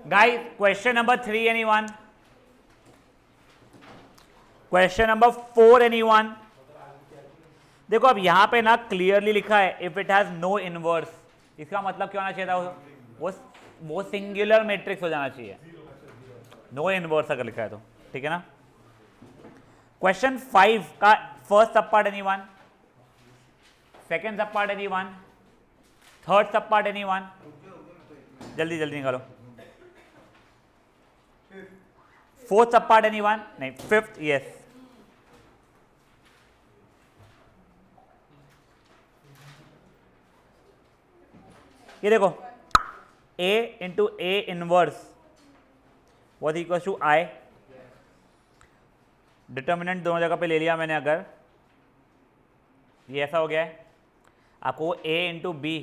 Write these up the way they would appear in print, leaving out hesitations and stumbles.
Guys, question number 3, anyone? Question number 4, anyone? देखो अब यहां पे ना क्लियरली लिखा है if it has no inverse, इसका मतलब क्या होना चाहिए था? वो सिंगुलर मैट्रिक्स हो जाना चाहिए, नो इनवर्स अगर लिखा है तो, ठीक है ना। क्वेश्चन 5 का first sub part anyone, second sub part anyone, third sub part anyone, जल्दी जल्दी निकालो। Fourth sub part anyone? नहीं, फिफ्थ, यस। ये देखो a into A inverse what equal to I, determinant दोनों जगह पे ले लिया मैंने, अगर ये ऐसा हो गया है, आपको a इंटू बी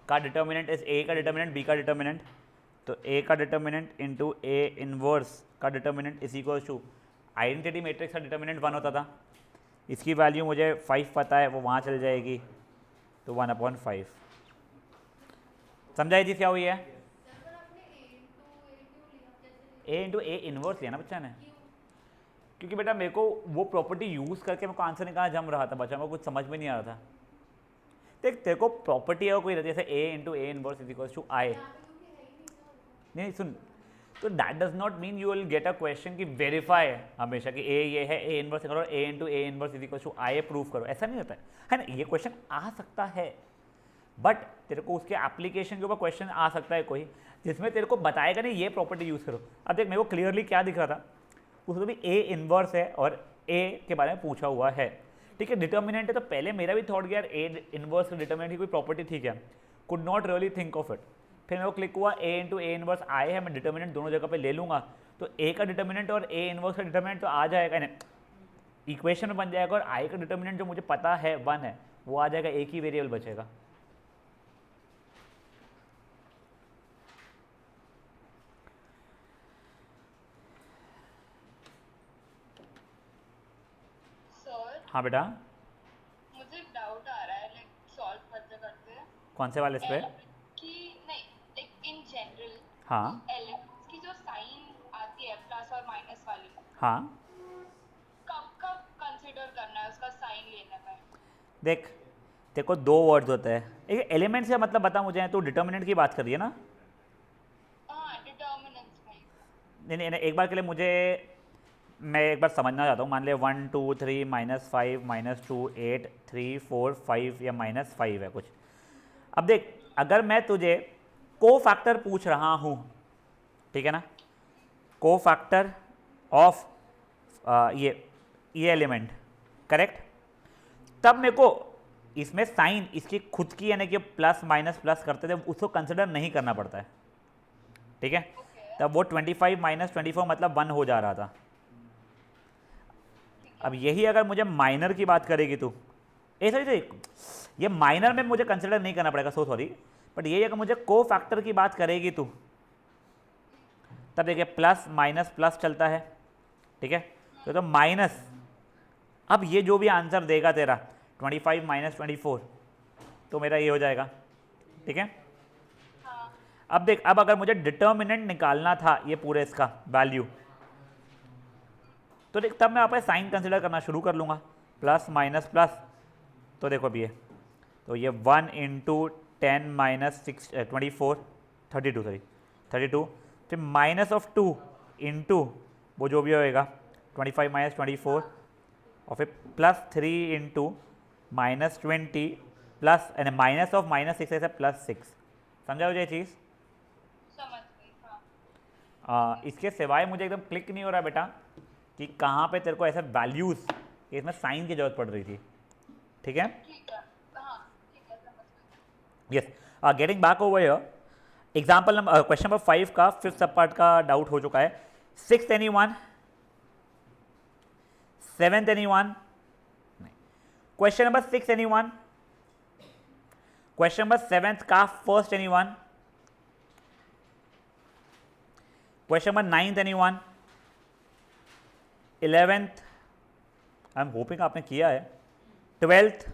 का डिटर्मिनेंट इज a का डिटर्मिनेंट b का डिटर्मिनेंट, तो a का डिटर्मिनेंट इंटू ए इनवर्स का determinant is equal to identity matrix का डिटर्मिनेंट 1 होता था, इसकी वैल्यू मुझे 5 पता है, वो वहाँ चल जाएगी, तो 1/5। समझाई चीज़ क्या हुई है? ए इंटू ए इनवर्स लिया ना बच्चा ने, क्योंकि बेटा मेरे को वो प्रॉपर्टी यूज़ करके मेरे को आंसर निकालना जम रहा था, बच्चा मेरे को कुछ समझ में नहीं आ रहा था। देख तेरे को प्रॉपर्टी है कोई रहती है जैसे A into A inverse is equal to I, नहीं सुन, तो that does not mean you will get a question कि वेरीफाई हमेशा कि ए ये है, ए इनवर्स करो, A into A inverse is equal to I prove करो, ऐसा नहीं होता है ना। ये क्वेश्चन आ सकता है, बट तेरे को उसके एप्लीकेशन के ऊपर क्वेश्चन आ सकता है कोई जिसमें तेरे को बताएगा नहीं ये प्रॉपर्टी यूज़ करो। अब देख मेरे को क्लियरली क्या दिख रहा था, उसमें भी ए इनवर्स है और ए के बारे में पूछा हुआ है, ठीक है। डिटर्मिनेंट है तो पहले मेरा भी थॉट गया ए इनवर्स डिटर्मिनेंट की कोई प्रॉपर्टी थी क्या, could not really think of it. फिर मेरे को क्लिक हुआ ए इंटू ए इनवर्स आए है, मैं डिटर्मिनेंट दोनों जगह पे ले लूँगा, तो ए का डिटर्मिनेंट और ए इनवर्स का डिटर्मिनेंट तो आ जाएगा, इक्वेशन में बन जाएगा, और आई का डिटर्मिनेंट जो मुझे पता है 1 है वो आ जाएगा, एक ही वेरिएबल बचेगा। हाँ बेटा, मुझे एक डाउट आ रहा है, लाइक सॉल्व करते करते कौन से वाले इस पे? कि नहीं, लाइक इन जनरल हाँ एलिमेंट्स की जो साइन आती है प्लस और माइनस वाली, हाँ, कब कब कंसीडर करना है उसका साइन लेने में? देख तेरे को 2 वर्ड्स होते हैं, एक एलिमेंट्स का मतलब बता मुझे, तो डिटर्मिनेंट की बात कर रही है ना? हाँ, डिटर्मिनेंट्स में। नहीं, एक बार के लिए मुझे, मैं एक बार समझना चाहता हूँ, मान ले 1 2 3 -5 -2 8 3 4 5 या -5 है कुछ। अब देख अगर मैं तुझे को फैक्टर पूछ रहा हूँ, ठीक है ना, को फैक्टर ऑफ ये एलिमेंट, करेक्ट, तब मेरे को इसमें साइन इसकी खुद की यानी कि प्लस माइनस प्लस करते थे उसको कंसिडर नहीं करना पड़ता है, ठीक है। तब वो 25 -24 मतलब 1 हो जा रहा था। अब यही अगर मुझे माइनर की बात करेगी तू, सॉरी ये माइनर में मुझे कंसिडर नहीं करना पड़ेगा, सो सॉरी, बट यही अगर मुझे को फैक्टर की बात करेगी तू, तब देखिए प्लस माइनस प्लस चलता है, ठीक है, तो माइनस, अब ये जो भी आंसर देगा तेरा 25 -24 तो मेरा ये हो जाएगा, ठीक है। अब देख अब अगर मुझे डिटर्मिनेंट निकालना था ये पूरे इसका वैल्यू, तो देख तब मैं यहाँ पे साइन कंसिडर करना शुरू कर लूँगा, प्लस माइनस प्लस, तो देखो अभी ये, तो ये 1 इंटू 10 -6 24 32 फिर माइनस ऑफ 2 इंटू वो जो भी होएगा 25 -24 और फिर plus 3 into -20 plus minus of -6 ऐसे +6। समझा हो जाए चीज़? समझ गई, हाँ। इसके सिवाय मुझे एकदम क्लिक नहीं हो रहा बेटा कि कहाँ पे तेरे को ऐसे वैल्यूज़ इसमें साइन की जरूरत पड़ रही थी, ठीक है। ठीक है, हाँ ठीक है, समझ गई। Yes, getting back over here, example number question number 5 का 5th सब पार्ट का डाउट हो चुका है। 6th anyone? 7th anyone? Question number 6 anyone? Question number 7th का first anyone? Question number 9th anyone? 11th? I am hoping आपने किया है। 12th?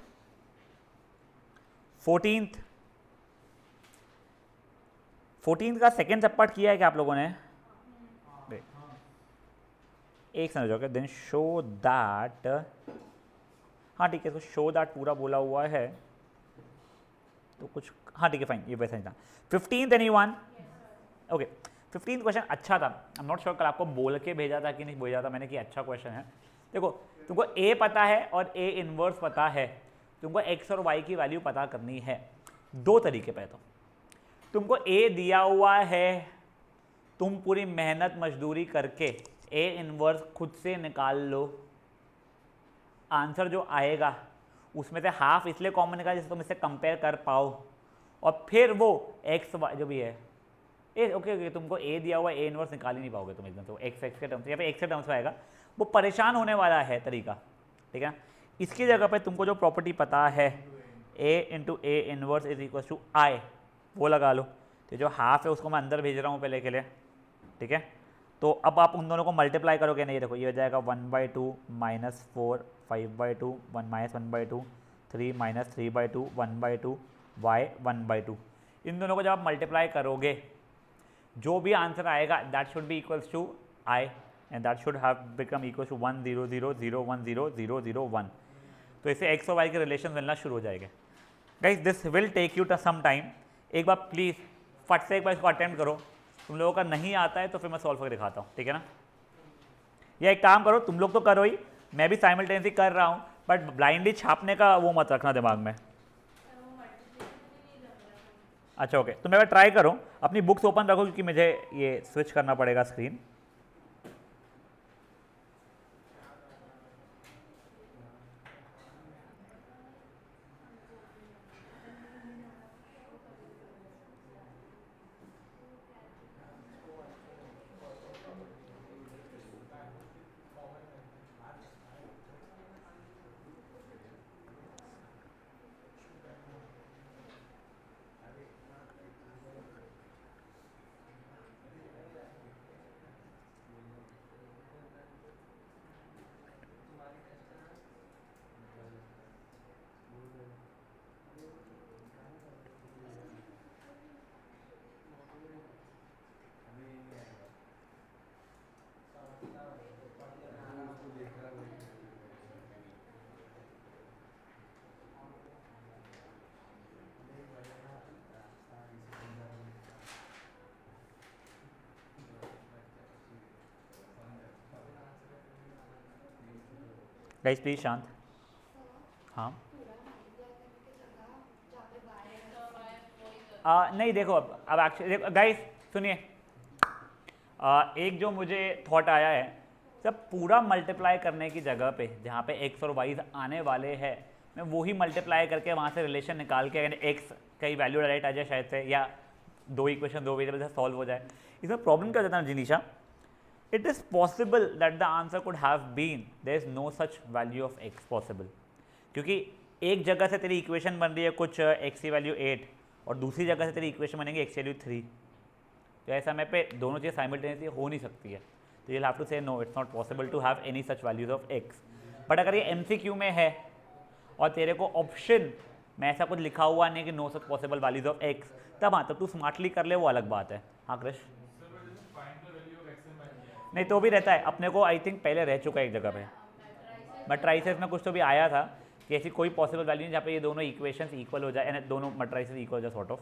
14th? 14 का सेकेंड सब पार्ट किया है क्या आप लोगों ने? एक समझ ओके, देन शो दैट, हाँ ठीक है, इसको शो दैट पूरा बोला हुआ है तो कुछ, हाँ ठीक है फाइन, ये वैसा ही था। 15th anyone? Okay, 15th question अच्छा था। आई एम नॉट श्योर कल आपको बोल के भेजा था कि नहीं भेजा था मैंने कि अच्छा क्वेश्चन है। देखो तुमको ए पता है और ए इनवर्स पता है, तुमको एक्स और वाई की वैल्यू पता करनी है। दो तरीके पे, तो तुमको ए दिया हुआ है, तुम पूरी मेहनत मजदूरी करके ए इनवर्स खुद से निकाल लो, आंसर जो आएगा उसमें से हाफ इसलिए कॉमन निकाल जिससे तुम इससे कंपेयर कर पाओ, और फिर वो एक्स वाई जो भी है ए, ओके ओके, तुमको ए दिया हुआ ए इनवर्स निकाल ही नहीं पाओगे तुम एकदम, तो एक्स एक्स के टर्म्स या फिर एक्स के टर्म्स में आएगा, वो परेशान होने वाला है तरीका, ठीक है। इसकी जगह पे तुमको जो प्रॉपर्टी पता है A into A inverse is equal to I, वो लगा लो। तो जो हाफ है उसको मैं अंदर भेज रहा हूँ पहले के लिए, ठीक है। तो अब आप उन दोनों को मल्टीप्लाई करोगे, नहीं देखो ये हो जाएगा 1/2 माइनस 4 5/2 1 माइनस 1/2 3 माइनस 3/2 1/2 y 1/2। इन दोनों को जब आप मल्टीप्लाई करोगे जो भी आंसर आएगा that should be equals to I and that should have become equals to 1 0 0 0 1 0 0 0 1। तो इससे एक्स और वाई के रिलेशन मिलना शुरू हो जाएगा। Guys this will take you some time, एक बार प्लीज़ फट से एक बार इसको अटेम्प्ट करो, तुम लोगों का नहीं आता है तो फिर मैं सॉल्व करके दिखाता हूँ, ठीक है ना। या एक काम करो, तुम लोग तो करो ही, मैं भी साइमल्टेनियसली कर रहा हूँ, बट ब्लाइंडली छापने का वो मत रखना दिमाग में। अच्छा ओके, तो मैं ट्राई करो, अपनी बुक्स ओपन रखो क्योंकि मुझे ये स्विच करना पड़ेगा स्क्रीन। गाइस प्लीज शांत। हाँ नहीं देखो, अब एक्चुअली गाइस सुनिए, एक जो मुझे थॉट आया है, सब पूरा मल्टीप्लाई करने की जगह पे जहाँ पे एक्स और वाई आने वाले हैं, मैं वही मल्टीप्लाई करके वहाँ से रिलेशन निकाल के अगर एक्स कई वैल्यू डायरेक्ट आ जाए शायद से, या दो इक्वेशन दो वेरिएबल से सॉल्व हो जाए। इसमें प्रॉब्लम क्या होता है Jinisha, it is possible that the answer could have been there is no such value of x possible, क्योंकि एक जगह से तेरी इक्वेशन बन रही है कुछ x की वैल्यू 8 और दूसरी जगह से तेरी इक्वेशन बनेगी x की वैल्यू 3, तो ऐसा समय पे दोनों चीज़ें साइमल्टेनियसली हो नहीं सकती है, तो you'll have to say no, it's not possible to have any such values of x। But अगर ये MCQ में है और तेरे को ऑप्शन में ऐसा कुछ लिखा हुआ नहीं कि no such possible values of x, तब हाँ, तब तू स्मार्टली कर ले, वो अलग बात है। हाँ कृष, नहीं तो भी रहता है अपने को, आई थिंक पहले रह चुका है एक जगह पे, मैट्राइसेस में कुछ तो भी आया था कि ऐसी कोई पॉसिबल वैल्यू नहीं जहाँ पे ये दोनों इक्वेशंस इक्वल हो जाए, दोनों मैट्राइसेस इक्वल हो जाए सॉर्ट ऑफ।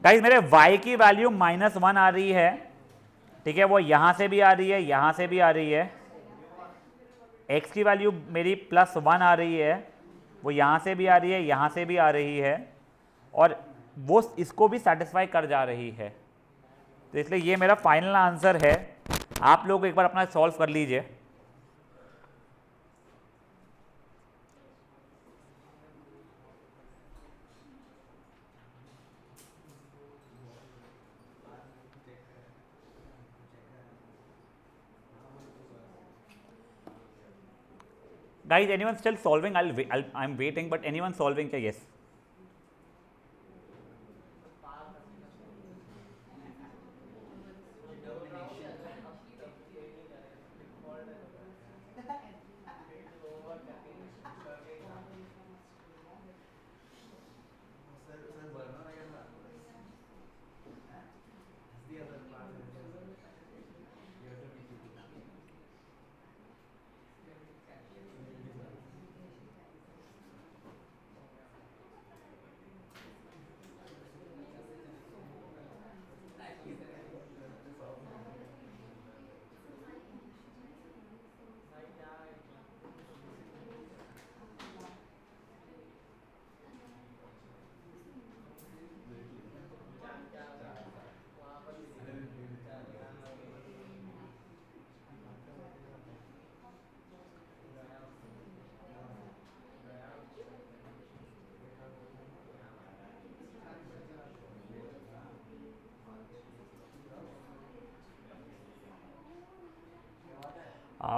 गाइस मेरे y की वैल्यू -1 आ रही है, ठीक है, वो यहां से भी आ रही है, यहां से भी आ रही है। x की वैल्यू मेरी +1 आ रही है, वो यहां से भी आ रही है, यहां से भी आ रही है, और वो इसको भी सेटिस्फाई कर जा रही है। तो इसलिए ये मेरा फाइनल आंसर है। आप लोग एक बार अपना सॉल्व कर लीजिए। Guys, anyone still solving? I'm waiting, but anyone solving? Yes.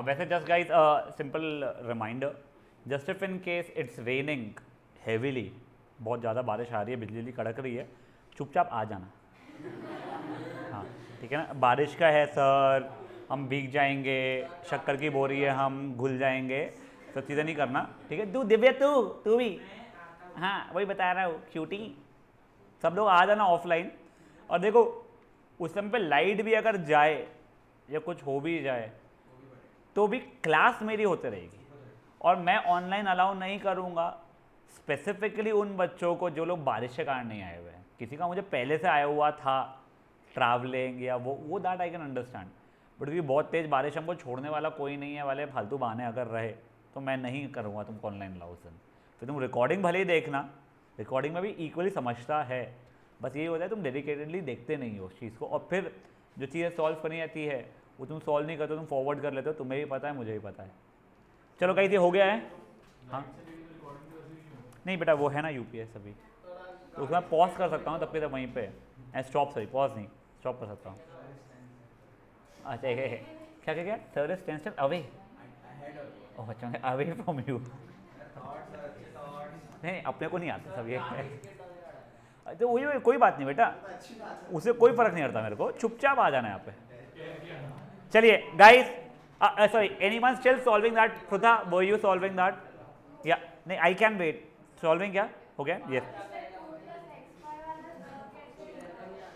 वैसे just guys simple reminder, just if in case it's raining heavily, बहुत ज़्यादा बारिश आ रही है, बिजली कड़क रही है, चुपचाप आ जाना। हाँ ठीक है ना, बारिश का है सर, हम भीग जाएंगे, शक्कर की बोरी है, हम घुल जाएंगे, सब चीज़ें नहीं करना, ठीक है। तू दिव्या, तू भी, हाँ वही बता रहा हूँ क्यूटी, सब लोग आ जाना ऑफलाइन। और देखो उस समय पे लाइट भी अगर जाए या कुछ हो भी जाए तो भी क्लास मेरी होते रहेगी, और मैं ऑनलाइन अलाउ नहीं करूँगा स्पेसिफिकली उन बच्चों को जो लोग बारिश के कारण नहीं आए हुए हैं। किसी का मुझे पहले से आया हुआ था ट्रैवलिंग या वो that I can understand, but क्योंकि बहुत तेज़ बारिश, हमको छोड़ने वाला कोई नहीं है, वाले फालतू बहाने अगर रहे तो मैं नहीं करूँगा तुमको ऑनलाइन अलाउ। फिर तुम रिकॉर्डिंग भले ही देखना, रिकॉर्डिंग में भी इक्वली समझता है, बस यही होता है तुम डेडिकेटेडली देखते नहीं हो उस चीज़ को, और फिर जो चीज़ें सॉल्व करनी आती है वो तुम सॉल्व नहीं करते, तुम फॉरवर्ड कर लेते हो, तुम्हें भी पता है मुझे भी पता है। चलो कहीं ये हो गया है। हाँ नहीं बेटा वो है ना यूपीएस अभी, तो उसमें पॉज कर सकता हूँ तब के तब वहीं पे, स्टॉप, सॉरी पॉज नहीं, स्टॉप कर सकता हूँ। अच्छा क्या क्या क्या थर्ड स्टेंशन अवे, ओह अच्छा अवे फ्रॉम यू, नहीं अपने को नहीं आता सब ये तो वही, कोई बात नहीं बेटा, उसे कोई फर्क नहीं पड़ता मेरे को, चुपचाप आ जाना यहाँ पे। चलिए guys, sorry anyone still solving that? Pritha were you solving that? या नहीं, आई कैन वेट। सॉल्विंग क्या हो गया? यस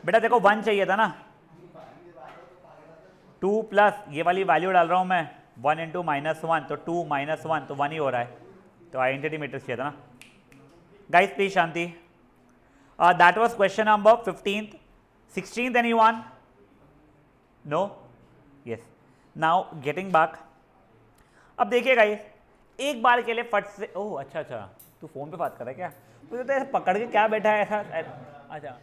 बेटा देखो 1 चाहिए था ना, 2 प्लस ये वाली वैल्यू डाल रहा हूँ मैं, 1 इंटू -1, तो 2 -1 तो 1 ही हो रहा है, तो आइडेंटिटी मैट्रिक्स चाहिए था ना। Guys please Shanti. That was question number 15th। 16th anyone? No? Yes. Now getting back, अब देखिए गाइस, एक बार के लिए फट से, ओह अच्छा तू फोन पे बात कर रहा है क्या? तुझे तो ऐसे पकड़ के क्या बैठा है ऐसा? अच्छा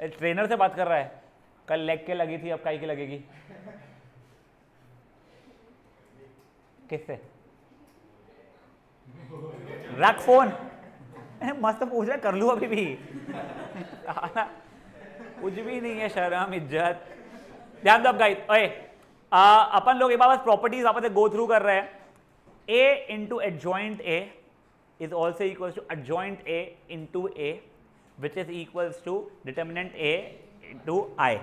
ट्रेनर से बात कर रहा है, कल लेग के लगी थी, अब काई की लगेगी? किससे? रख फोन, मस्त पूछ रहा, कर लूँ अभी भी? कुछ भी नहीं है, शर्म इज्जत। ध्यान दो गाइस, ओए अपन लोग एक बार बस प्रॉपर्टीज वापस से गो थ्रू कर रहे हैं। A into adjoint A is also equals to adjoint A into A, which is equals to determinant A into I।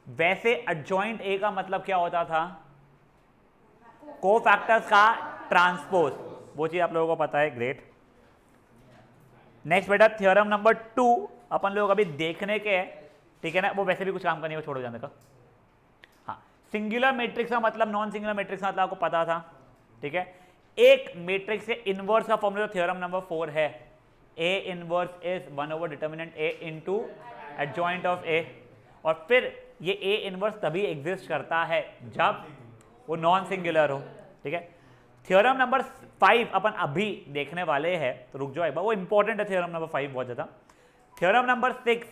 वैसे एडजॉइंट A का मतलब क्या होता था? कोफैक्टर्स का ट्रांसपोज, वो चीज आप लोगों को पता है, ग्रेट। नेक्स्ट बेटा थ्योरम नंबर 2 अपन लोग अभी देखने के, ठीक है ना, वो वैसे भी कुछ काम करने को छोड़ो जाने का। हाँ, सिंगुलर मैट्रिक्स का मतलब नॉन सिंगुलर मैट्रिक्स का मतलब आपको पता था, ठीक है। एक मैट्रिक्स के इनवर्स का फॉर्मूला थ्योरम नंबर 4 है, A inverse is 1 over determinant A into adjoint of A, और फिर ये ए इनवर्स तभी एग्जिस्ट करता है जब वो नॉन सिंगुलर हो, ठीक है। थ्योरम नंबर 5 अपन अभी देखने वाले हैं, तो रुक जाओ एक बार, वो इंपॉर्टेंट है थ्योरम नंबर 5 बहुत ज़्यादा। Theorem number 6,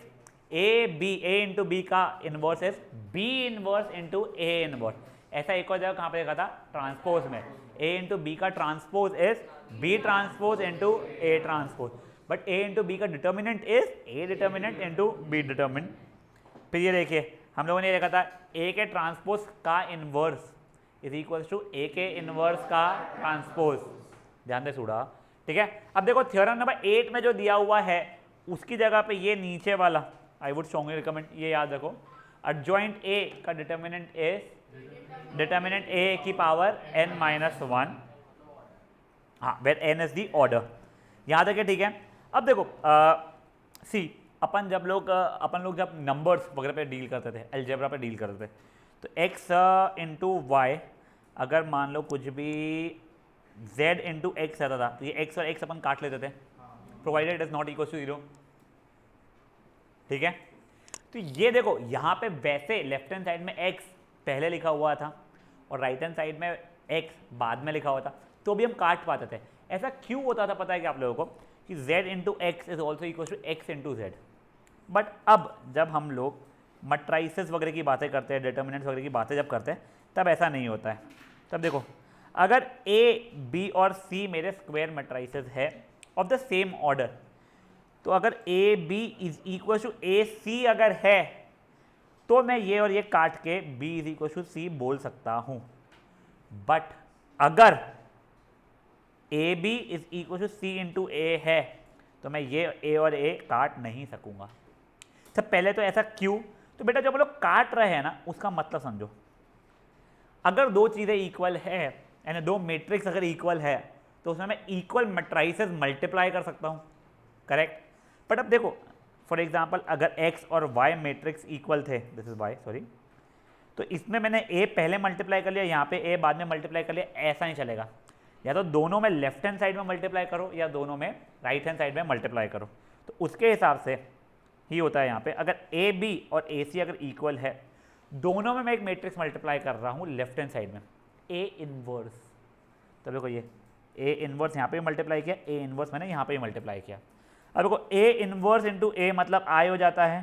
A into B का inverse is B inverse into A inverse. ऐसा एक और जगह कहाँ पे देखा था, ट्रांसपोज में, ए इंटू बी का transpose is B transpose into A transpose, but A into B का determinant is A determinant into B determinant. फिर ये देखिए हम लोगों ने देखा था ए के ट्रांसपोज का इनवर्स इज इक्वल टू ए के इनवर्स का ट्रांसपोज, ध्यान से सुना, ठीक है। अब देखो थ्योरम नंबर 8 में जो दिया हुआ है उसकी जगह पे ये नीचे वाला आई वुड स्ट्रांगली रिकमेंड ये याद रखो, एडजॉइंट ए का डिटर्मिनेंट इज डिटर्मिनेंट ए की पावर n-1, हाँ where n is the order, यहाँ तक है, ठीक है। अब देखो सी अपन लोग जब नंबर्स वगैरह पे डील करते थे, अलजेब्रा पे डील करते थे, तो x इंटू वाई अगर मान लो कुछ भी z इंटू एक्स आता था तो ये x और x अपन काट लेते थे, provided it is not equal to 0, ठीक है। तो ये देखो यहाँ पे वैसे लेफ्ट हैंड साइड में x पहले लिखा हुआ था और राइट हैंड साइड में x बाद में लिखा हुआ था, तो भी हम काट पाते थे। ऐसा क्यों होता था पता है कि आप लोगों को, कि z into x is also equal to x into z. But अब जब हम लोग मट्राइसेस वगैरह की बातें करते हैं, डिटर्मिनेंट्स वगैरह की बातें जब करते हैं, तब ऐसा नहीं होता है। तब देखो अगर ए बी और सी मेरे स्क्वायर मट्राइसेस है ऑफ द सेम ऑर्डर, तो अगर A B is equal to A C अगर है तो मैं ये और ये काट के B is equal to C बोल सकता हूँ। बट अगर A B is equal to C into A है तो मैं ये ए और ए काट नहीं सकूंगा। सब पहले तो ऐसा क्यों, तो बेटा जब हम लोग काट रहे हैं ना उसका मतलब समझो, अगर दो चीज़ें इक्वल है यानी दो मैट्रिक्स अगर इक्वल है तो उसमें मैं इक्वल मैट्राइसेस मल्टीप्लाई कर सकता हूँ, करेक्ट। बट अब देखो फॉर एग्जांपल अगर x और y मैट्रिक्स इक्वल थे, दिस इज y सॉरी, तो इसमें मैंने a पहले मल्टीप्लाई कर लिया, यहाँ पे a बाद में मल्टीप्लाई कर लिया, ऐसा नहीं चलेगा। या तो दोनों में लेफ्ट हैंड साइड में मल्टीप्लाई करो या दोनों में राइट हैंड साइड में मल्टीप्लाई करो। तो उसके हिसाब से ही होता है यहाँ पे, अगर ए बी और ए सी अगर इक्वल है, दोनों में मैं एक मैट्रिक्स मल्टीप्लाई कर रहा हूँ लेफ्ट हैंड साइड में, ए इनवर्स। तो देखो ये ए इनवर्स यहाँ पे मल्टीप्लाई किया, ए इनवर्स मैंने यहाँ पे मल्टीप्लाई किया। अब देखो ए इनवर्स इंटू ए मतलब आई हो जाता है,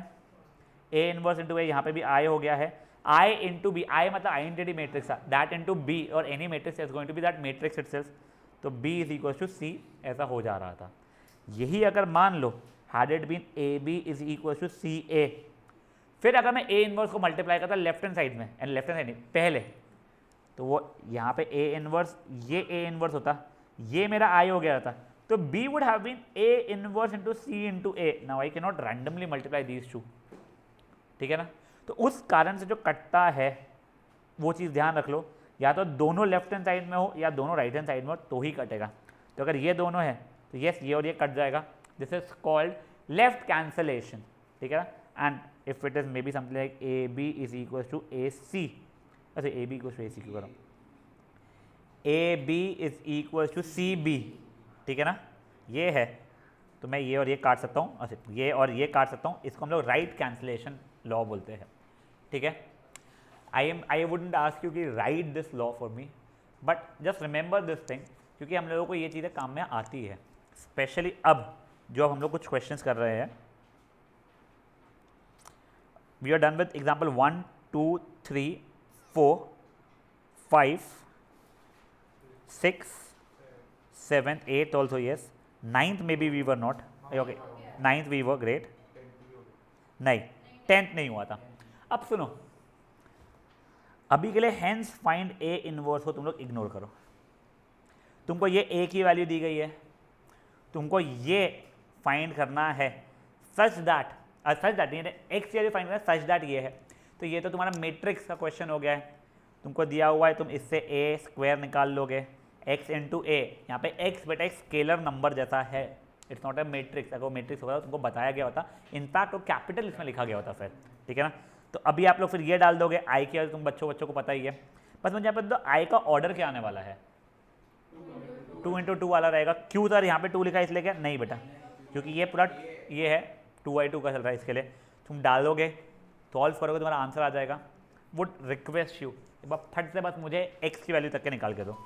ए इनवर्स इंटू ए यहाँ पे भी आई हो गया है, आई इंटू बी, आई मतलब आइडेंटिटी मैट्रिक्स था, दैट इंटू बी और any matrix is going to be that matrix itself, तो B is equal to C ऐसा हो जा रहा था। यही अगर मान लो had it been A B is equal to C A, फिर अगर मैं ए इनवर्स को मल्टीप्लाई करता लेफ्ट हैंड साइड में, एंड लेफ्ट हैंड साइड पहले, तो वो यहाँ पे ए इनवर्स, ये ए इनवर्स होता, ये मेरा आई हो गया था, तो B would have been A inverse into C into A. Now I can not randomly multiply these two, ठीक है ना। तो उस कारण से जो कटता है वो चीज़ ध्यान रख लो, या तो दोनों लेफ्ट हैंड साइड में हो या दोनों राइट हैंड साइड में हो तो ही कटेगा। तो अगर ये दोनों है तो यस ये और ये कट जाएगा, this is called left cancellation, ठीक है ना। And if it is maybe something like A B is equal to A C, अच्छा A B equal to A C क्यों करो, A B is equal to C B, ठीक है ना, ये है, तो मैं ये और ये काट सकता हूँ, अच्छा ये और ये काट सकता हूँ, इसको हम लोग राइट कैंसलेशन लॉ बोलते हैं, ठीक है। आई वुडंट आस्क यू कि right this law for me, but just remember this thing, क्योंकि हम लोगों को ये चीज़ें काम में आती है, स्पेशली अब जो हम लोग कुछ क्वेश्चंस कर रहे हैं। We are done with example 1 2 3 4 5 6 7 8 also yes, 9th maybe we were not, okay 9th we were great, नहीं 10th नहीं हुआ था। अब सुनो, अभी के लिए हेंस फाइंड ए इनवर्स को तुम लोग इग्नोर करो, तुमको ये ए की वैल्यू दी गई है, तुमको ये फाइंड करना है सच दैट एक्स की वैल्यू फाइंड करना है सच दैट ये है, तो ये तो तुम्हारा मैट्रिक्स का क्वेश्चन हो गया है, तुमको दिया हुआ है, तुम इससे ए स्क्वायर निकाल लोगे, x इंटू ए, यहाँ पे x बेटा एक स्केलर नंबर जैसा है, इट्स नॉट अ मैट्रिक्स, अगर वो मैट्रिक्स होता तो तुमको बताया गया होता, इनफैक्ट वो कैपिटल इसमें लिखा गया होता फिर, ठीक है ना। तो अभी आप लोग फिर ये डाल दोगे आई की, तुम बच्चों को पता ही है, बस मुझे यहाँ पे तो आई का ऑर्डर क्या आने वाला है, 2 इंटू 2 वाला रहेगा। क्यों सर यहाँ पे 2 लिखा है इसलिए क्या, नहीं बेटा क्योंकि ये पूरा ये है 2/2 का चल रहा है इसके लिए, तुम डालोगे, सॉल्व करोगे, तुम्हारा आंसर आ जाएगा। वुड रिक्वेस्ट यू एक बार फट से बस मुझे एक्स की वैल्यू तक के निकाल के दो।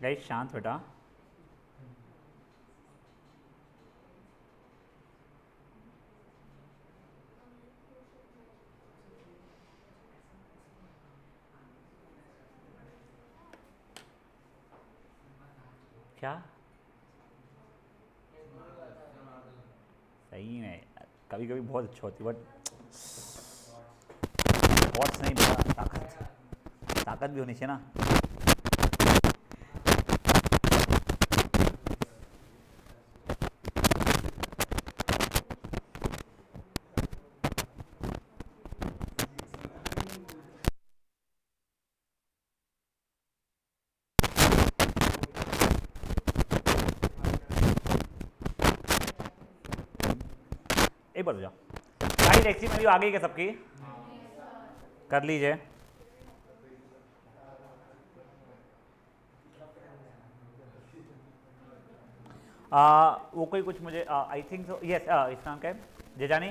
गाइस शांत बेटा। क्या सही में कभी कभी बहुत अच्छी होती, बट थॉट्स नहीं बेटा, ताकत ताकत भी होनी चाहिए ना। एक बार हो जाओ गाइस, एक्सी में भी आ गई क्या सबकी? कर लीजिए। वो कोई कुछ मुझे आई थिंक सो यस, इसका नाम क्या है, जेजानी।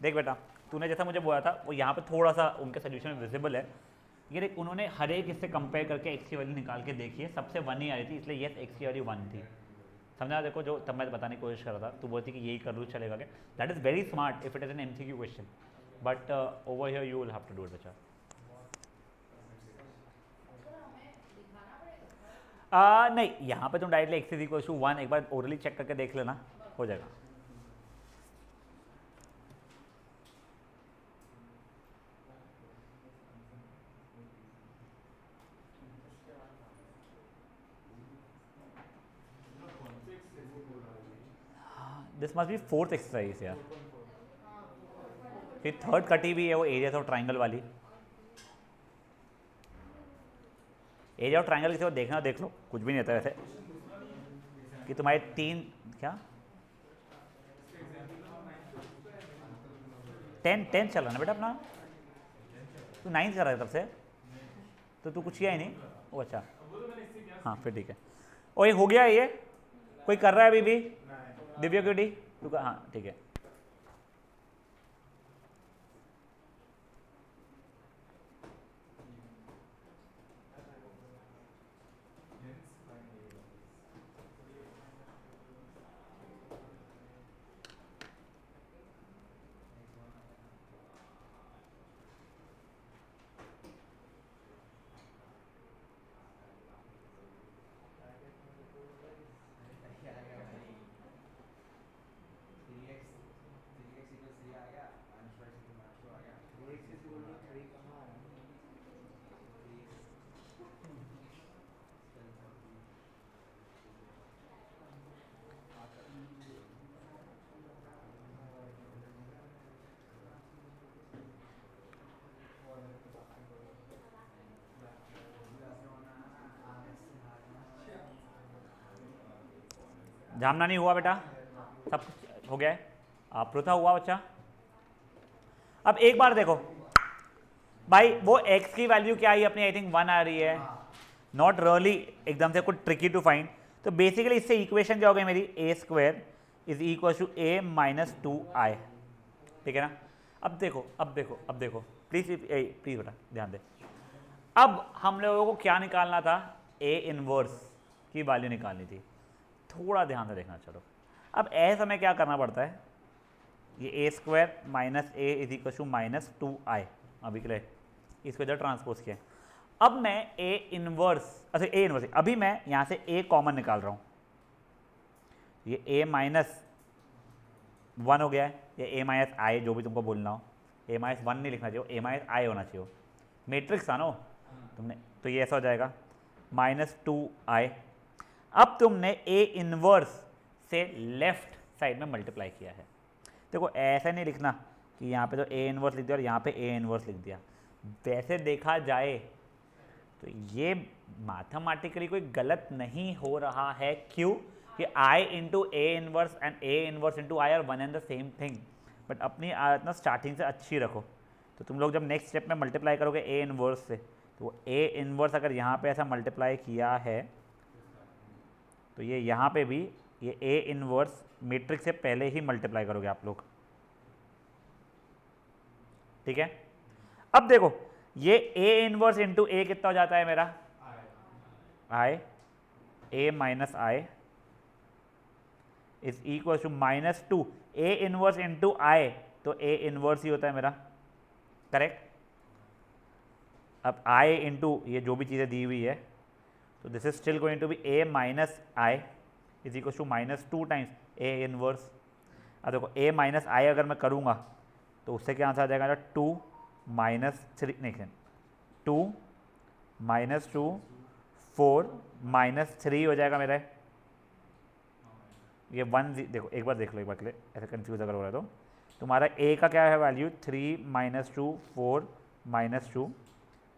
देख बेटा, तूने जैसा मुझे बोला था वो यहाँ पे थोड़ा सा उनके सोल्यूशन में विजिबल है। ये देख, उन्होंने हर एक इससे कंपेयर करके एक्स की वैल्यू निकाल के देखी है, सबसे वन ही आ रही थी, इसलिए यस एक्स की वैल्यू वन थी। समझा? देखो जो तब मैं बताने की कोशिश कर रहा था, तू बोलती कि यही कर लूँ चलेगा क्या? That is very smart if it is an MCQ question, but over here you will have to do it बच्चा। नहीं, यहाँ पे तुम directly x is equal to one एक बार ओरली चेक करके देख लेना, हो जाएगा। This must be fourth exercise यार, फिर थर्ड कटी भी है वो एरिया ऑफ ट्राइंगल वाली। एरिया ऑफ ट्राइंगल किसी को देखना देख लो, कुछ भी नहीं होता वैसे, कि तुम्हारे तीन क्या 10 चल रहा है ना बेटा अपना? तू 9th कर रहा है तब से, तो तू कुछ किया ही नहीं। ओ अच्छा, हाँ फिर ठीक है। ओ ये हो गया ये, कोई कर रहा है अभी भी? दिव्या क्यूटी तू हाँ ठीक है। जामना नहीं हुआ बेटा, सब कुछ हो गया है। पृथा हुआ बच्चा। अब एक बार देखो भाई, वो x की वैल्यू क्या आई अपनी, आई थिंक 1 आ रही है, नॉट रियली एकदम से कुछ ट्रिकी टू फाइंड। तो बेसिकली इससे इक्वेशन क्या हो गई मेरी, a square is equal to a minus 2i, ठीक है ना। अब देखो अब देखो अब देखो, प्लीज प्लीज बेटा ध्यान दे। अब हम लोगों को क्या निकालना था, a इनवर्स की वैल्यू निकालनी थी। थोड़ा ध्यान से देखना, चलो अब ऐसे हमें क्या करना पड़ता है, ये A square minus A is equal to minus 2i, अभी के लिए इसको इधर ट्रांसपोज किया। अब मैं ए इनवर्स, अच्छा ए इनवर्स, अभी मैं यहाँ से ए कॉमन निकाल रहा हूँ, ये ए माइनस 1 हो गया है, ये ए माइनस आई, जो भी तुमको बोलना हो, ए माइनस 1 नहीं लिखना चाहिए, ए माइनस आई होना चाहिए, मैट्रिक्स था ना तुमने, तो ये ऐसा हो जाएगा माइनस 2i। अब तुमने ए इनवर्स से लेफ्ट साइड में मल्टीप्लाई किया है। देखो ऐसा नहीं लिखना कि यहाँ पे तो ए इनवर्स लिख दिया और यहाँ पे ए इनवर्स लिख दिया। वैसे देखा जाए तो ये मैथमेटिकली कोई गलत नहीं हो रहा है, क्यों कि i into A inverse and A inverse into I R one and the same thing. But अपनी आदत ना स्टार्टिंग से अच्छी रखो, तो तुम लोग जब नेक्स्ट स्टेप में मल्टीप्लाई करोगे ए इनवर्स से, तो ए इनवर्स अगर यहाँ पे ऐसा मल्टीप्लाई किया है तो ये यहाँ पे भी ये ए इनवर्स मैट्रिक्स से पहले ही मल्टीप्लाई करोगे आप लोग, ठीक है। अब देखो ये ए इनवर्स इंटू ए कितना हो जाता है मेरा, I, A minus I is equal to minus 2, A inverse into I, तो ए इनवर्स ही होता है मेरा, करेक्ट। अब आई इंटू ये जो भी चीज़ें दी हुई है, तो this is still going to be A minus I is equal to minus 2 times A inverse. अब देखो ए माइनस आई अगर मैं करूँगा तो उससे क्या आंसर आ जाएगा, 2 माइनस 3, नहीं 2 माइनस 2 4 माइनस 3 हो जाएगा मेरा। ये 1 देखो एक बार देख लो, एक बार के लिए ऐसे कंफ्यूज अगर हो रहा है तो तुम्हारा a का क्या है value, 3 minus 2 4 minus 2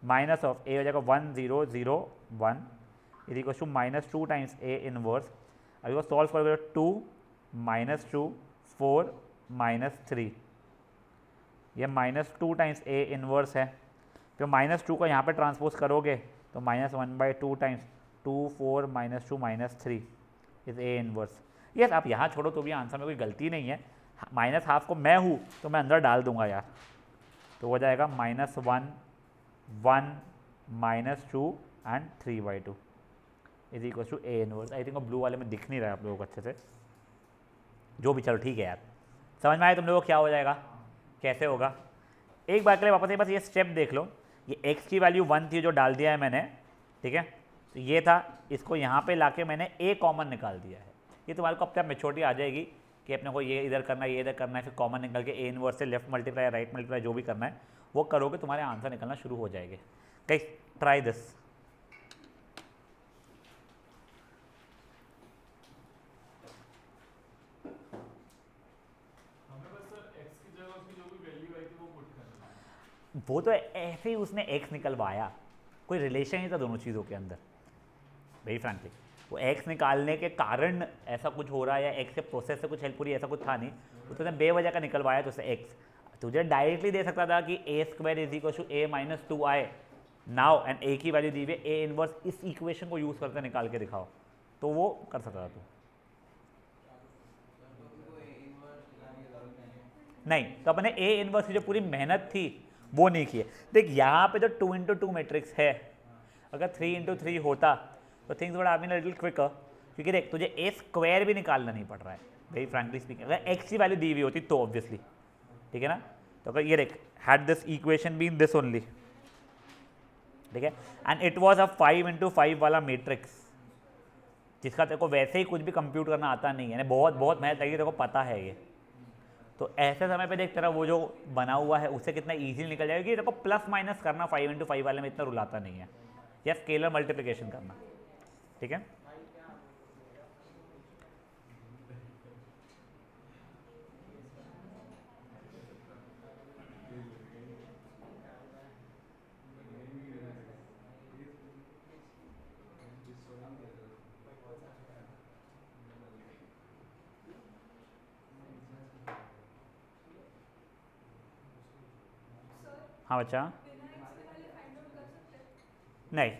minus of a हो जाएगा 1 0 0 1 is equal to minus 2 times a inverse. अब इसको सॉल्व करोगे तो 2 माइनस 2 4 माइनस 3, ये माइनस 2 टाइम्स a इनवर्स है। तो माइनस 2 को यहाँ पे ट्रांसपोज करोगे तो minus 1/2 times 2 4 minus 2 minus 3 is a inverse. Yes आप यहाँ छोड़ो तो भी आंसर में कोई गलती नहीं है, माइनस हाफ को मैं हूँ तो मैं अंदर डाल दूंगा यार, तो हो जाएगा minus 1 1 minus 2 and 3/2 is equal to A inverse. I think blue वाले में दिख नहीं रहा है आप लोगों को अच्छे से, जो भी, चलो ठीक है यार, समझ में आया तुम लोगों को क्या हो जाएगा, कैसे होगा। एक बार के लिए वापस एक बस ये स्टेप देख लो, ये x की वैल्यू 1 थी जो डाल दिया है मैंने, ठीक है, तो ये था, इसको यहाँ पे लाके मैंने a कॉमन निकाल दिया है। ये तुम्हारे को अपने आप मेच्योरिटी आ जाएगी कि अपने को ये इधर करना है, ये इधर करना है, फिर कॉमन निकल के ए इनवर्स से लेफ्ट मल्टीप्लाई राइट मल्टीप्लाई जो भी करना है वो करोगे, तुम्हारे आंसर निकलना शुरू हो जाएंगे। Guys try this. वो तो ऐसे ही उसने x निकलवाया, कोई रिलेशन ही था दोनों चीज़ों के अंदर, वेरी फ्रैंकली। वो x निकालने के कारण ऐसा कुछ हो रहा है या x के प्रोसेस से कुछ हेल्प हो रही है, ऐसा कुछ था नहीं, उसने बेवजह का निकलवाया तो उसे x। तुझे डायरेक्टली दे सकता था कि a square is equal to a minus 2i now and a की वैल्यू दी हुई a इनवर्स, इस इक्वेशन को यूज़ करके निकाल के दिखाओ, तो वो कर सकता था तू। नहीं तो अपने a इनवर्स की जो पूरी मेहनत थी वो नहीं की है। देख यहाँ पे जो 2x2 मैट्रिक्स है, अगर 3x3 होता तो things would have been a little quicker, क्योंकि देख तुझे a स्क्वायर भी निकालना नहीं पड़ रहा है, वेरी फ्रैंकली स्पीकिंग। अगर x की वैल्यू दी हुई होती तो ऑब्वियसली, ठीक है ना, तो अगर ये देख had this equation been this only, ठीक है, and it was a 5x5 वाला मैट्रिक्स जिसका तेरे को वैसे ही कुछ भी कंप्यूट करना आता नहीं है, बहुत बहुत मेहनत लगी, तेरे को पता है ये, तो ऐसे समय पे देख तेरा वो जो बना हुआ है उससे कितना इजीली निकल जाएगा कि देखो प्लस माइनस करना 5x5 वाले में इतना रुलाता नहीं है, या स्केलर मल्टीप्लिकेशन करना, ठीक है। हाँ बच्चा, नहीं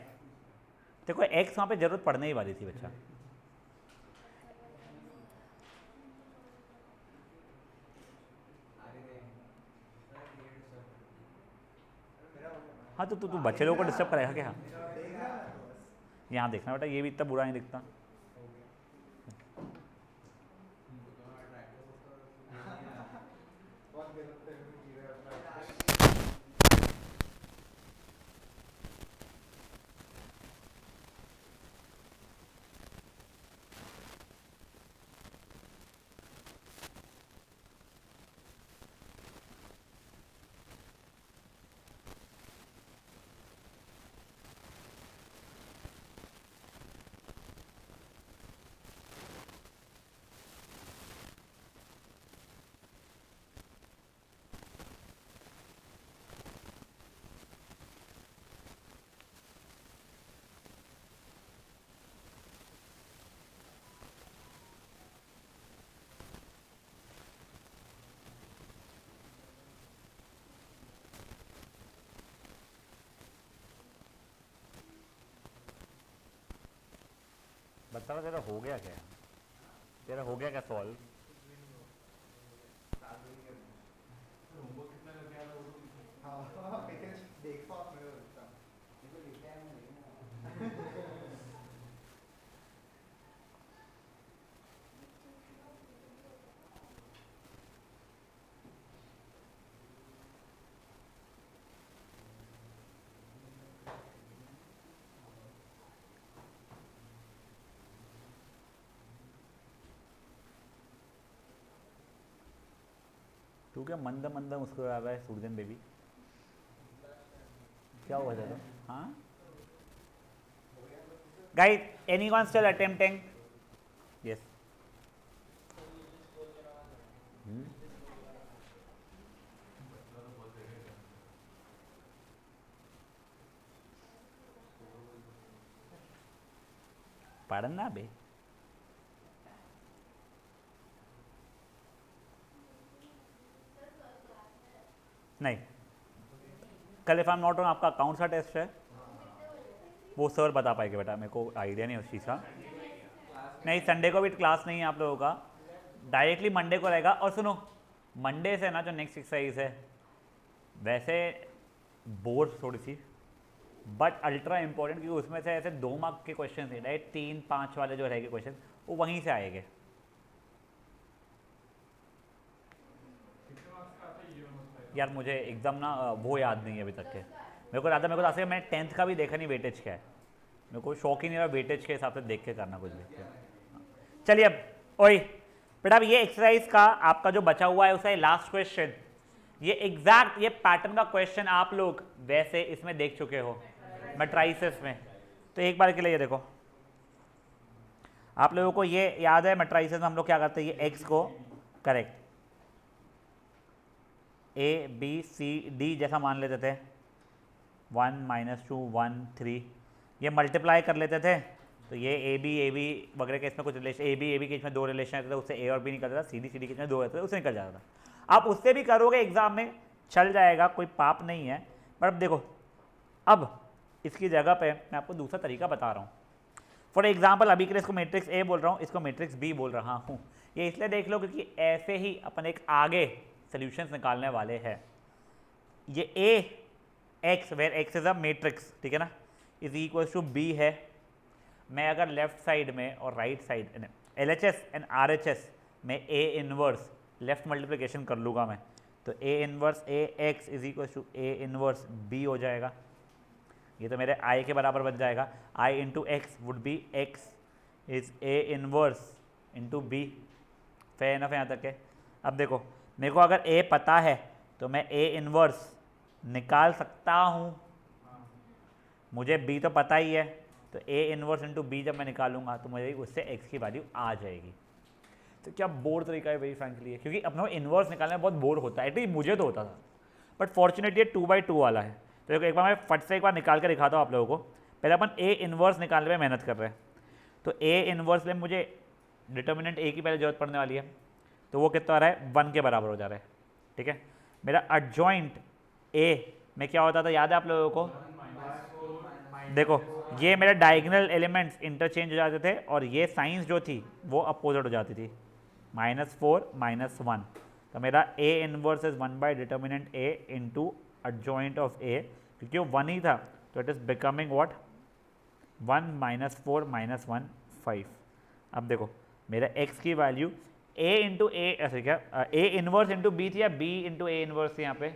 देखो एक्स वहाँ पे जरूरत पड़ने ही वाली थी बच्चा। हाँ तो तू बच्चे लोगों को डिस्टर्ब करेगा क्या? यहाँ देखना बेटा, ये भी इतना बुरा नहीं दिखता। बता तेरा हो गया क्या? तेरा हो गया क्या सॉल्व? तू क्या मंद मंद मुस्कुरा रहा है सूरजन बेबी? क्या हुआ था? हाँ guys, anyone still attempting? Yes. पढ़ना बे। नहीं, कल if I am not wrong आपका अकाउंट्स का टेस्ट है, वो सर बता पाएंगे बेटा, मेरे को आइडिया नहीं उस चीज़ का। नहीं, संडे को भी क्लास नहीं है आप लोगों का, डायरेक्टली मंडे को रहेगा। और सुनो, मंडे से ना जो नेक्स्ट एक्सरसाइज है, वैसे बोर्ड थोड़ी सी बट अल्ट्रा इंपॉर्टेंट, क्योंकि उसमें से ऐसे 2 मार्क के क्वेश्चन थे, डायरेक्ट 3-5 वाले जो रहेंगे क्वेश्चन वो वहीं से आएंगे। यार मुझे एकदम ना वो याद नहीं है अभी तक के, मेरे को याद है मैंने 10th का भी देखा नहीं वेटेज क्या है, मेरे को शौक ही नहीं रहा वेटेज के हिसाब से देख के करना कुछ भी। चलिए अब ओए बेटा, अब ये एक्सरसाइज का आपका जो बचा हुआ है उसका लास्ट क्वेश्चन, ये एग्जैक्ट ये पैटर्न का क्वेश्चन आप लोग वैसे इसमें देख चुके हो मैट्राइसेस में। तो एक बार के लिए ये देखो, आप लोगों को ये याद है मैट्राइसेस में हम लोग क्या करते हैं, ये एक्स को correct A B C D जैसा मान लेते थे, 1 - 2 1 3, ये मल्टीप्लाई कर लेते थे, तो ये ए बी वगैरह के इसमें कुछ रिलेशन, ए बी के इसमें 2 रिलेशन रहते थे, उससे ए और बी निकल जाता था, सी डी के इसमें 2 रहते थे, उससे निकल जाता था। आप उससे भी करोगे एग्जाम में चल जाएगा, कोई पाप नहीं है। पर अब देखो, अब इसकी जगह पे मैं आपको दूसरा तरीका बता रहा हूँ। फॉर एग्जाम्पल अभी के लिए इसको मैट्रिक्स ए बोल रहा हूँ, इसको मैट्रिक्स बी बोल रहा हूँ, ये इसलिए देख लो क्योंकि ऐसे ही अपन एक आगे सॉल्यूशंस निकालने वाले हैं। ये A X where X is a matrix, ठीक है ना, इज इक्वल टू बी है। मैं अगर लेफ्ट साइड में और right side LHS and RHS में ए इनवर्स लेफ्ट मल्टीप्लिकेशन कर लूँगा मैं, तो A inverse A x is equal to A inverse B हो जाएगा। ये तो मेरे आई के बराबर बन जाएगा, I into X would be X is A inverse into B. Fair enough यहाँ तक है। अब देखो, मेरे को अगर ए पता है तो मैं ए इनवर्स निकाल सकता हूँ, मुझे बी तो पता ही है, तो ए इनवर्स इंटू बी जब मैं निकालूंगा तो मुझे उससे एक्स की वैल्यू आ जाएगी। तो क्या बोर तरीका है वेरी फ्रैंकली है, क्योंकि अपना इनवर्स निकालना बहुत बोर होता है, एटलीस्ट मुझे तो होता था, बट फॉर्चुनेटली ये 2/2 वाला है। तो एक बार मैं फट से एक बार निकाल के दिखाता हूँ आप लोगों को। पहले अपन ए इनवर्स निकालने में मेहनत कर रहे हैं, तो ए इनवर्स में मुझे डिटर्मिनेंट ए की पहले जरूरत पड़ने वाली है, तो वो कितना आ रहा है 1 के बराबर हो जा रहा है, ठीक है। मेरा एडजॉइंट ए में क्या होता था, याद है आप लोगों को? देखो ये मेरे डायगोनल एलिमेंट्स इंटरचेंज हो जाते थे और ये साइंस जो थी वो अपोजिट हो जाती थी, -4 -1। तो मेरा A inverse is 1 by determinant A into adjoint of A, क्योंकि वो 1 ही था तो इट इज़ बिकमिंग व्हाट 1 -4 -1 5। अब देखो मेरा x की वैल्यू a इंटू ए, ऐसे क्या a इनवर्स इंटू बी थी या b इंटू ए इनवर्स थी? यहाँ पे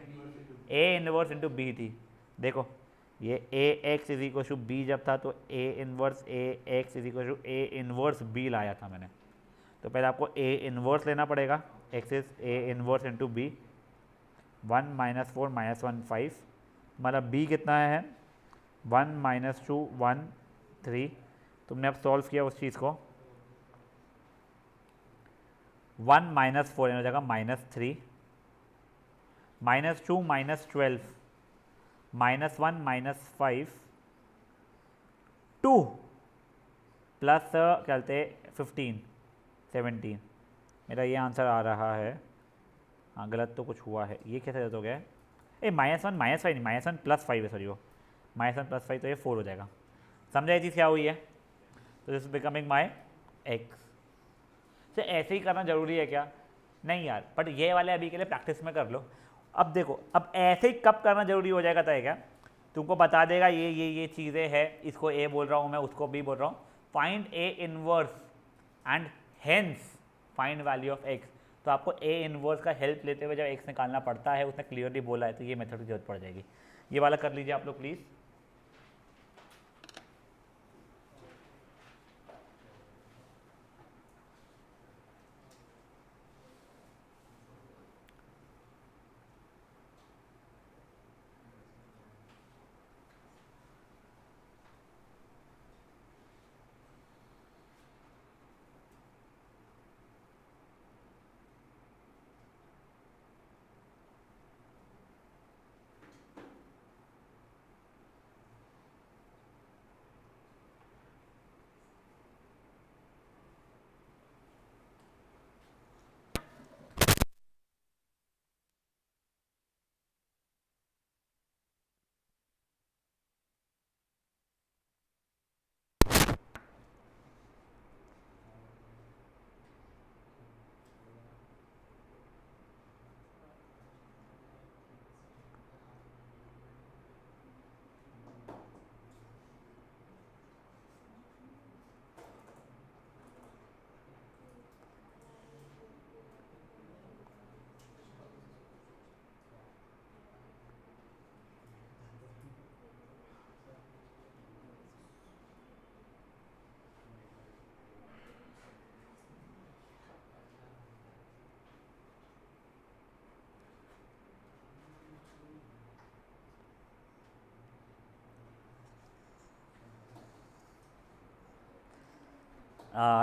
a इनवर्स इंटू बी थी। देखो ये A x is equal to B जब था तो a inverse A x is equal to A inverse B लाया था मैंने। तो पहले आपको a इनवर्स लेना पड़ेगा, x is a inverse into B, 1 -4 -1 5, मतलब b कितना है 1 -2 1 3। तुमने अब सॉल्व किया उस चीज़ को, 1 -4 हो जाएगा -3, -2 -12 -1 -5 2 प्लस क्या कहते 15 17। मेरा ये आंसर आ रहा है, हाँ गलत तो कुछ हुआ है, ये कैसे गलत हो गया है? ए -1 -5 नहीं, -1 +5 है, सॉरी वो -1 +5 तो ये 4 हो जाएगा। समझा ये चीज़ क्या हुई है? तो this is becoming my x. तो ऐसे ही करना जरूरी है क्या? नहीं यार, बट ये वाले अभी के लिए प्रैक्टिस में कर लो। अब देखो अब ऐसे ही कब करना जरूरी हो जाएगा तो क्या तुमको बता देगा ये चीज़ें हैं, इसको ए बोल रहा हूँ मैं, उसको बी बोल रहा हूँ, find A inverse and hence find value of x. तो आपको ए इनवर्स का हेल्प लेते हुए जब एक्स निकालना पड़ता है, उसने क्लियरली बोला है, तो ये मेथड की जरूरत पड़ जाएगी। ये वाला कर लीजिए आप लोग प्लीज़।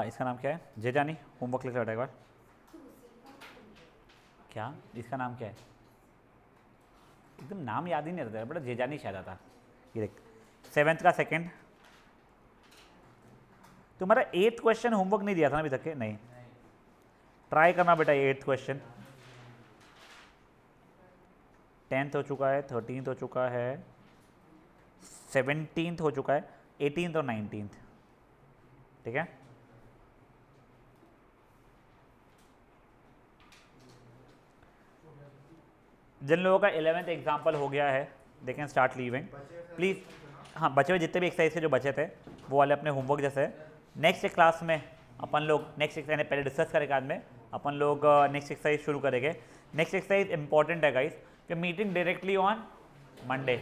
इसका नाम क्या है? जेजानी, होमवर्क लिख रहा एक बार। क्या इसका नाम क्या है? एकदम नाम याद ही नहीं रहता है, बड़ा जेजानी शायद आता। ये देख 7th का सेकंड। तुम्हारा 8th क्वेश्चन होमवर्क नहीं दिया था ना अभी तक के? नहीं, ट्राई करना बेटा। 8th क्वेश्चन 10th हो चुका है, 13th हो चुका है, 17th हो चुका है, 18th और 19th। ठीक है, जिन लोगों का 11th एग्जाम्पल हो गया है they can start leaving please. हाँ, बचे हुए जितने भी एक्सरसाइज के जो बचे थे वो वाले अपने होमवर्क जैसे नेक्स्ट क्लास में अपन लोग नेक्स्ट एक्सरसाइज पहले डिस्कस करेंगे, बाद में अपन लोग नेक्स्ट एक्सरसाइज शुरू करेंगे। नेक्स्ट एक्सरसाइज इंपॉर्टेंट है guys, we are meeting directly on Monday.